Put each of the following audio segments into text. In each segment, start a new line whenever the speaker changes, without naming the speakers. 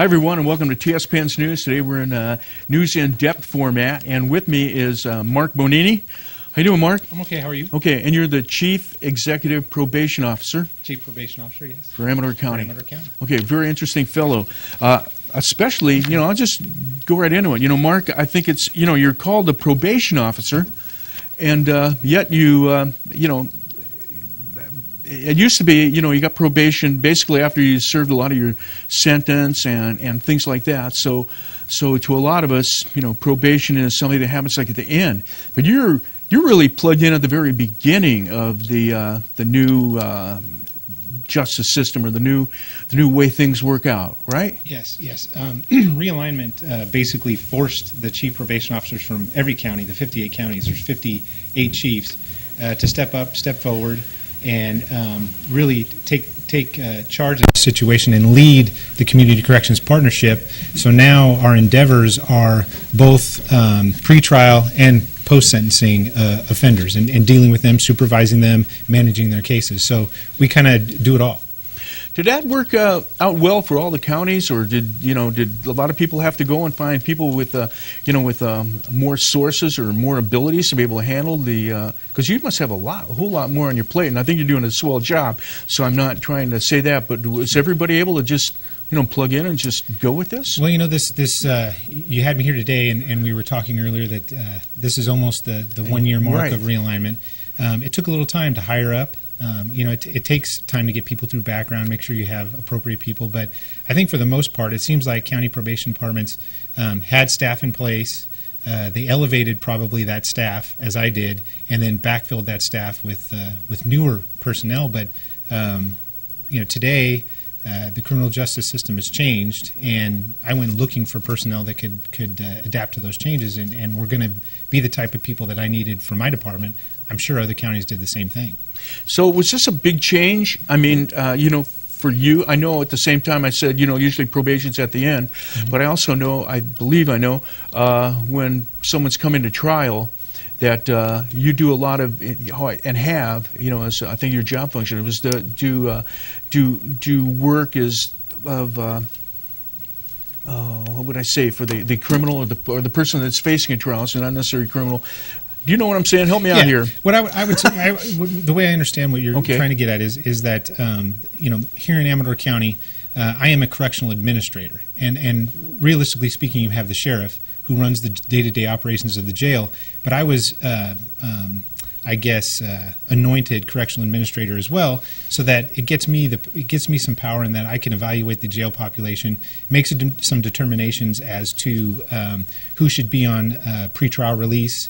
Hi, everyone, and welcome to TSPN's News. Today we're in a News In-Depth format, and with me is Mark Bonini. How you doing, Mark?
I'm okay. How are you?
Okay, and you're the Chief Executive Probation Officer.
Chief Probation Officer, yes.
For Amador County.
For Amador County.
Okay, very interesting fellow. Especially, I'll just go right into it. Mark, I think it's, you're called the Probation Officer, and yet you, it used to be, you got probation basically after you served a lot of your sentence and things like that. So to a lot of us, probation is something that happens like at the end. But you're really plugged in at the very beginning of the new justice system, or the new way things work out, right?
Yes. Realignment basically forced the chief probation officers from every county, the 58 counties, there's 58 chiefs, to step up, step forward, and really take charge of the situation and lead the Community Corrections Partnership. So now our endeavors are both pretrial and post-sentencing offenders, and dealing with them, supervising them, managing their cases. So we kind of do it all.
Did that work out well for all the counties, or did a lot of people have to go and find people with more sources or more abilities to be able to handle the? Because you must have a whole lot more on your plate, and I think you're doing a swell job. So I'm not trying to say that, but was everybody able to just plug in and just go with this?
Well, this you had me here today, and we were talking earlier that this is almost the 1 year mark of realignment. It took a little time to hire up. It takes time to get people through background, make sure you have appropriate people. But I think for the most part, it seems like county probation departments had staff in place. They elevated probably that staff, as I did, and then backfilled that staff with newer personnel. But today the criminal justice system has changed, and I went looking for personnel that could adapt to those changes, and we're going to be the type of people that I needed for my department. I'm sure other counties did the same thing.
So was this a big change? I mean, for you, I know at the same time I said, usually probation's at the end, but I also know, I believe I know, when someone's coming to trial, that you do a lot of, and have, as I think your job function was to do work as of, what would I say, for the criminal or the person that's facing a trial, so not necessarily criminal. Do you know what I'm saying? Help me out here.
What I would say, the way I understand what you're trying to get at is that here in Amador County, I am a correctional administrator, and realistically speaking, you have the sheriff who runs the day-to-day operations of the jail. But I was, anointed correctional administrator as well, so that it gets me some power in that I can evaluate the jail population, make some determinations as to who should be on pretrial release.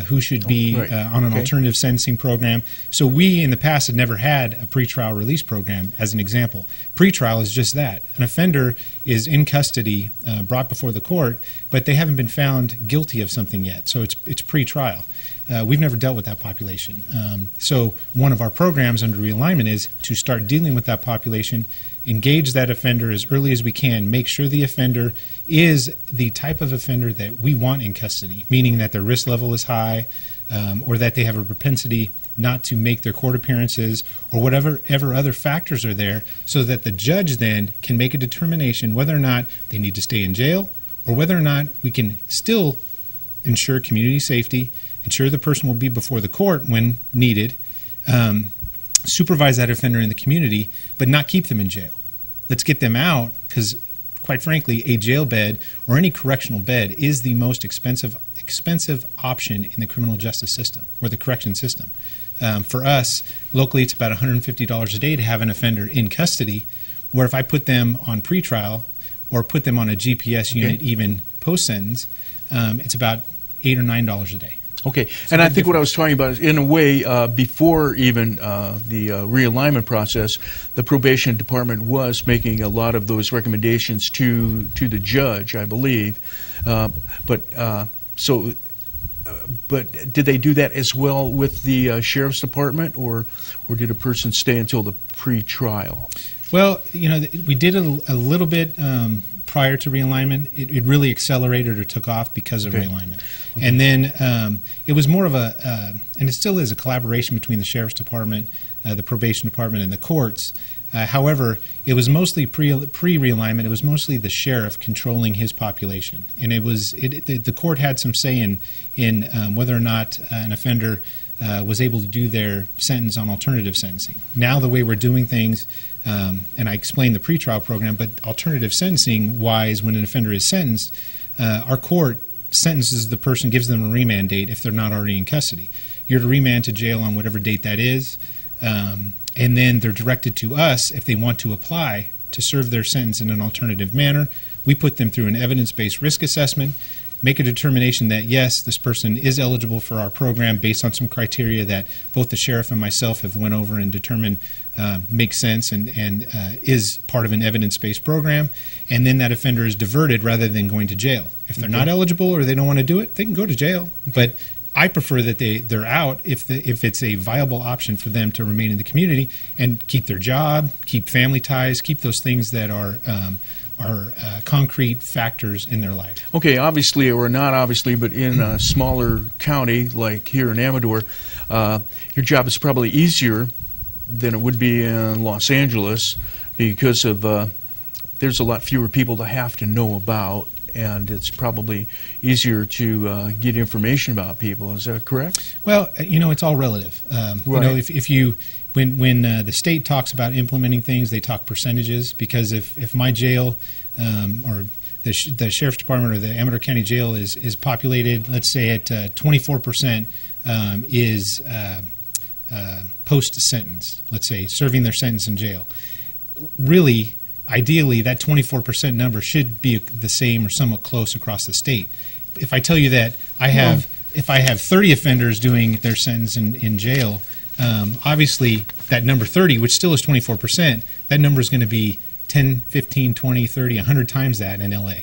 Who should be on an alternative sentencing program. So we in the past had never had a pretrial release program, as an example. Pretrial is just that. An offender is in custody, brought before the court, but they haven't been found guilty of something yet. So it's pretrial. We've never dealt with that population. So one of our programs under realignment is to start dealing with that population, engage that offender as early as we can, make sure the offender is the type of offender that we want in custody, meaning that their risk level is high, or that they have a propensity not to make their court appearances, or whatever other factors are there, so that the judge then can make a determination whether or not they need to stay in jail, or whether or not we can still ensure community safety, ensure the person will be before the court when needed, supervise that offender in the community, but not keep them in jail. Let's get them out, because quite frankly, a jail bed or any correctional bed is the most expensive option in the criminal justice system, or the correction system. For us, locally, it's about $150 a day to have an offender in custody, where if I put them on pretrial or put them on a GPS unit, even post-sentence, it's about $8 or $9 a day.
Okay, and I think what I was talking about is, in a way, before even the realignment process, the probation department was making a lot of those recommendations to the judge, I believe. But did they do that as well with the sheriff's department, or did a person stay until the pre-trial?
Well, we did a little bit prior to realignment. It really accelerated or took off because of realignment. And then it was more of and it still is, a collaboration between the Sheriff's Department, the Probation Department, and the courts. However, it was mostly pre-realignment. It was mostly the sheriff controlling his population, and the court had some say in whether or not an offender was able to do their sentence on alternative sentencing. Now the way we're doing things, and I explained the pretrial program, but alternative sentencing wise, when an offender is sentenced, our court sentences the person, gives them a remand date if they're not already in custody. You're to remand to jail on whatever date that is. And then they're directed to us if they want to apply to serve their sentence in an alternative manner. We put them through an evidence-based risk assessment, make a determination that, yes, this person is eligible for our program based on some criteria that both the sheriff and myself have went over and determined makes sense and is part of an evidence-based program. And then that offender is diverted rather than going to jail. If they're not eligible or they don't want to do it, they can go to jail. But I prefer that they're out if it's a viable option for them to remain in the community and keep their job, keep family ties, keep those things that are concrete factors in their life.
Okay, obviously, or not obviously, but in a smaller county like here in Amador, your job is probably easier than it would be in Los Angeles because of there's a lot fewer people to have to know about, and it's probably easier to get information about people. Is that correct?
Well, it's all relative.
Right.
When the state talks about implementing things, they talk percentages, because if my jail or the Sheriff's Department or the Amador County Jail is populated, let's say at 24% is post-sentence, let's say, serving their sentence in jail. Really, ideally, that 24% number should be the same or somewhat close across the state. If I tell you that if I have 30 offenders doing their sentence in jail, obviously that number 30, which still is 24%, that number is going to be 10, 15, 20, 30, 100 times that in LA.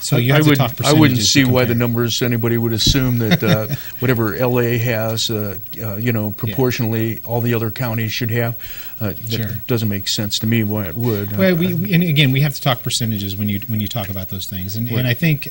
So you have to talk percentages.
I wouldn't see why the numbers, anybody would assume that whatever LA has, proportionally all the other counties should have. That doesn't make sense to me why it would.
Well, and again, we have to talk percentages when you talk about those things. And I think,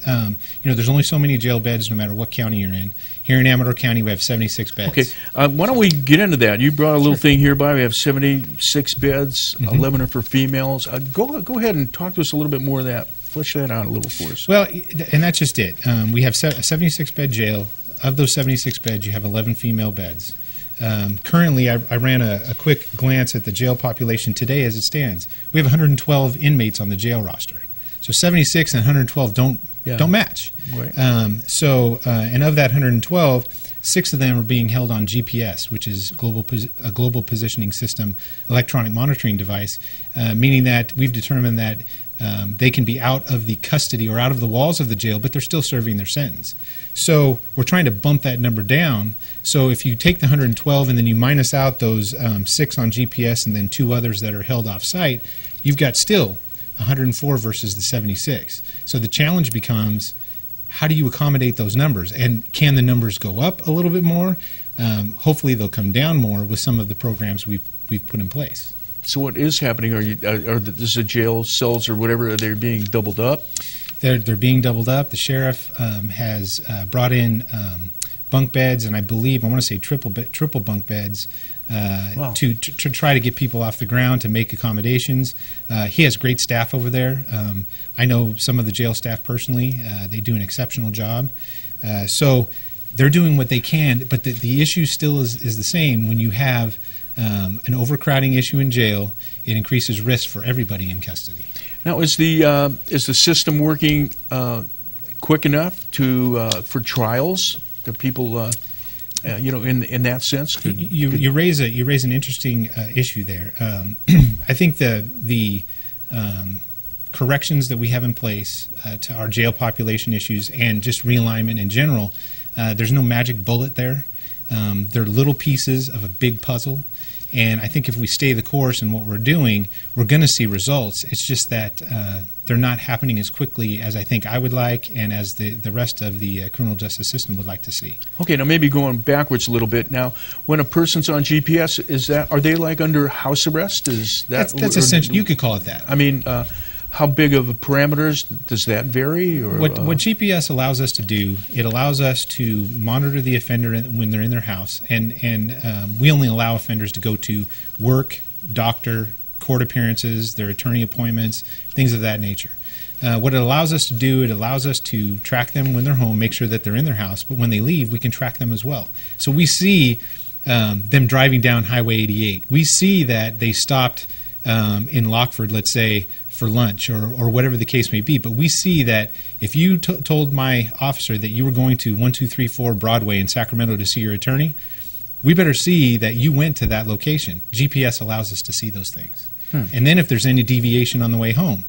there's only so many jail beds no matter what county you're in. Here in Amador County, we have 76 beds.
Okay, why don't we get into that? You brought a little thing here by. We have 76 beds, 11 are for females. Go ahead and talk to us a little bit more of that. Flesh that out a little for us.
Well, and that's just it. We have a 76-bed jail. Of those 76 beds, you have 11 female beds. Currently, I ran a quick glance at the jail population today as it stands. We have 112 inmates on the jail roster. So 76 and 112 don't match.
Right.
And of that 112, 6 of them are being held on GPS, which is a global positioning system, electronic monitoring device, meaning that we've determined that they can be out of the custody or out of the walls of the jail, but they're still serving their sentence. So we're trying to bump that number down. So if you take the 112 and then you minus out those 6 on GPS and then 2 others that are held off-site, you've got still 104 versus the 76. So the challenge becomes, how do you accommodate those numbers? And can the numbers go up a little bit more? Hopefully they'll come down more with some of the programs we've put in place.
So what is happening? Are the jail cells or whatever, are they being doubled up?
They're being doubled up. The sheriff has brought in bunk beds, and I want to say triple bunk beds to try to get people off the ground, to make accommodations. He has great staff over there. I know some of the jail staff personally. They do an exceptional job. So they're doing what they can, but the issue still is the same. When you have an overcrowding issue in jail, it increases risk for everybody in custody.
Now, is the system working quick enough for trials that people, in that sense?
You raise an interesting issue there. I think the corrections that we have in place to our jail population issues and just realignment in general, there's no magic bullet there. They're little pieces of a big puzzle. And I think if we stay the course in what we're doing, we're going to see results. It's just that they're not happening as quickly as I think I would like and as the rest of the criminal justice system would like to see. Okay,
now maybe going backwards a little bit. Now, when a person's on GPS, are they like under house arrest? That's
essentially, you could call it that.
I mean, how big of a parameters does that vary? Or
What GPS allows us to do, it allows us to monitor the offender when they're in their house, and we only allow offenders to go to work, doctor, court appearances, their attorney appointments, things of that nature. What it allows us to do, it allows us to track them when they're home, make sure that they're in their house, but when they leave, we can track them as well. So we see them driving down Highway 88. We see that they stopped in Lockford, let's say, for lunch or whatever the case may be, but we see that if you told my officer that you were going to 1234 Broadway in Sacramento to see your attorney, we better see that you went to that location. GPS allows us to see those things. And then if there's any deviation on the way home,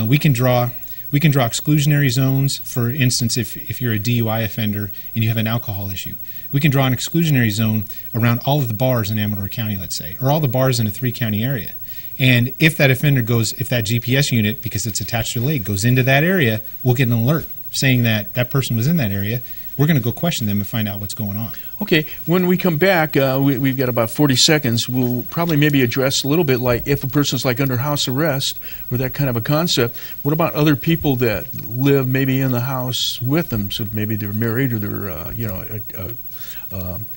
we can draw exclusionary zones. For instance, if you're a DUI offender and you have an alcohol issue, we can draw an exclusionary zone around all of the bars in Amador County, let's say, or all the bars in a 3-county area. And if that offender if that GPS unit, because it's attached to the leg, goes into that area, we'll get an alert saying that that person was in that area. We're going to go question them and find out what's going on.
Okay, when we come back, we've got about 40 seconds. We'll probably maybe address a little bit like if a person's like under house arrest or that kind of a concept. What about other people that live maybe in the house with them? So maybe they're married or they're a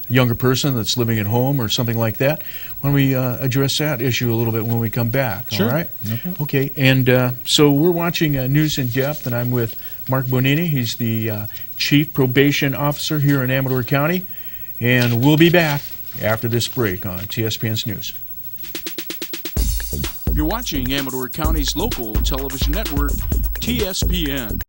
younger person that's living at home or something like that. Why don't we address that issue a little bit when we come back?
Sure.
All right?
No problem.
Okay, and so we're watching News in Depth, and I'm with Mark Bonini. He's the Chief Probation Officer here in Amador County, and we'll be back after this break on TSPN's News. You're watching Amador County's local television network, TSPN.